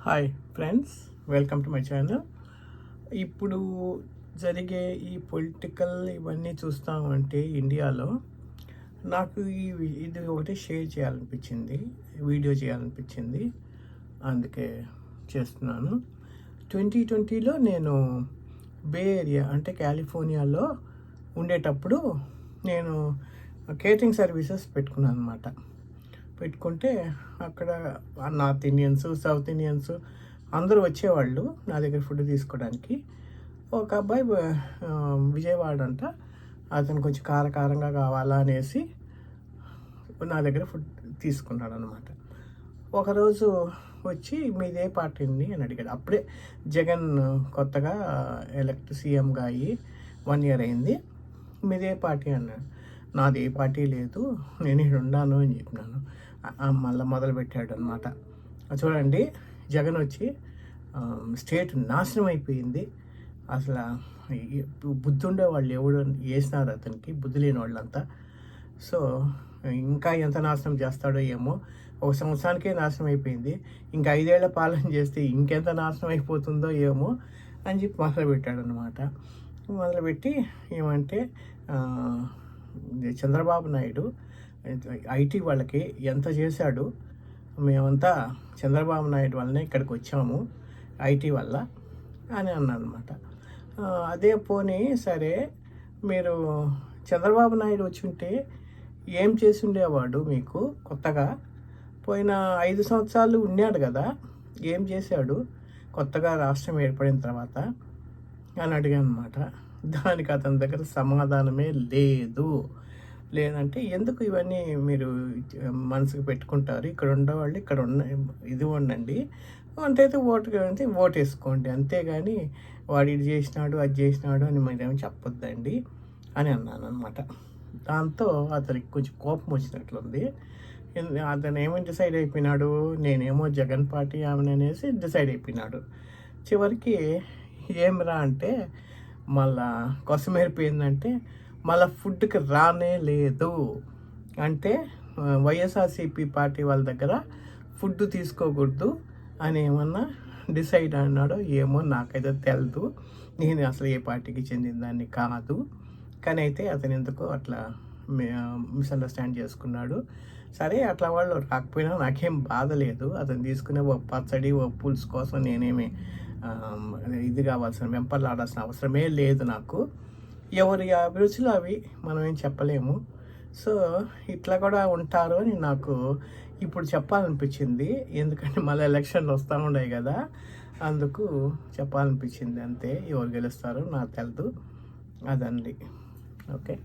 Hi friends, welcome to my channel. ఇప్పుడు జరిగే ఈ పొలిటికల్ ఇవన్నీ చూస్తామంటే ఇండియాలో నాకు ఇది ఒకటి షేర్ చేయాలనిపించింది, వీడియో చేయాలనిపించింది, అందుకే చేస్తున్నాను. 2020లో నేను బే ఏరియా అంటే కాలిఫోర్నియాలో ఉండేటప్పుడు నేను కేటరింగ్ సర్వీసెస్ పెట్టుకున్నాను అనమాట. పెట్టుకుంటే అక్కడ నార్త్ ఇండియన్స్, సౌత్ ఇండియన్స్ అందరూ వచ్చేవాళ్ళు నా దగ్గర ఫుడ్ తీసుకోవడానికి. ఒక అబ్బాయి విజయవాడ అంట, అతను కొంచెం కారంగా కావాలా అనేసి నా దగ్గర ఫుడ్ తీసుకున్నాడు అనమాట. ఒకరోజు వచ్చి మీదే పార్టీ అండి అని అడిగాడు. అప్పుడే జగన్ కొత్తగా సీఎంగా అయ్యి 1 year అయింది. మీదే పార్టీ అన్నాడు. నాది ఏ పార్టీ లేదు, నేను ఇక్కడ ఉన్నాను అని చెప్పినాను. మళ్ళీ మొదలుపెట్టాడు అనమాట. చూడండి, జగన్ వచ్చి స్టేట్ నాశనం అయిపోయింది. అసలు బుద్ధి ఉండే వాళ్ళు ఎవడు వేసినారు అతనికి, బుద్ధి లేని వాళ్ళంతా. సో ఇంకా ఎంత నాశనం చేస్తాడో ఏమో. 1 సంవత్సరానికే నాశనం అయిపోయింది, ఇంకా 5 ఏళ్ల పాలన చేస్తే ఇంకెంత నాశనం అయిపోతుందో ఏమో అని చెప్పి మొదలుపెట్టాడు అనమాట. మొదలుపెట్టి ఏమంటే చంద్రబాబు నాయుడు ఐటీ వాళ్ళకి ఎంత చేశాడు, మేమంతా చంద్రబాబు నాయుడు వల్లనే ఇక్కడికి వచ్చాము ఐటీ వల్ల అని అన్నాను అనమాట. అదే పోనీ సరే, మీరు చంద్రబాబు నాయుడు వచ్చి ఉంటే ఏం చేసి ఉండేవాడు మీకు? కొత్తగా పోయిన 5 సంవత్సరాలు ఉన్నాడు కదా, ఏం చేశాడు కొత్తగా రాష్ట్రం ఏర్పడిన తర్వాత అని అడిగాను అనమాట. దానికి అతని దగ్గర సమాధానమే లేదు. లేదంటే ఎందుకు ఇవన్నీ మీరు మనసుకు పెట్టుకుంటారు? ఇక్కడ ఉండేవాళ్ళు ఇక్కడ ఇది ఉండండి, అంతైతే ఓటు వేసుకోండి, అంతేగాని వాడు ఇది చేసినాడు అది చేసినాడు అని మీరేమో చెప్పొద్దండి అని అన్నాను అనమాట. దాంతో అతనికి కొంచెం కోపం వచ్చినట్లుంది. అతను ఏమో డిసైడ్ అయిపోయినాడు, నేనేమో జగన్ పార్టీ ఆమెను అనేసి డిసైడ్ అయిపోయినాడు. చివరికి ఏమిరా అంటే మళ్ళా కొసమేరిపోయిందంటే మళ్ళీ ఫుడ్కి రానే లేదు. అంటే వైఎస్ఆర్సీపీ పార్టీ వాళ్ళ దగ్గర ఫుడ్ తీసుకోకూడదు అని ఏమన్నా డిసైడ్ అన్నాడో ఏమో, నాకైతే తెలీదు. నేను అసలు ఏ పార్టీకి చెందిన దాన్ని కాదు. కానీ అయితే అతను ఎందుకో అట్లా మిస్అండర్స్టాండ్ చేసుకున్నాడు. సరే, అట్లా వాళ్ళు రాకపోయినా నాకేం బాధ లేదు. అతను తీసుకునే ఓ పచ్చడి ఓ పులుసు కోసం నేనేమి ఇది కావాల్సిన వెంపర్లాడాల్సిన అవసరమే లేదు నాకు. ఎవరి అభిరుచులు అవి, మనం ఏం చెప్పలేము. సో ఇట్లా కూడా ఉంటారు అని నాకు ఇప్పుడు చెప్పాలనిపించింది. ఎందుకంటే మళ్ళీ ఎలక్షన్లు వస్తూ ఉన్నాయి కదా, అందుకు చెప్పాలనిపించింది అంతే. ఎవరు గెలుస్తారో నాకు తెలీదు. అదండి. ఓకే.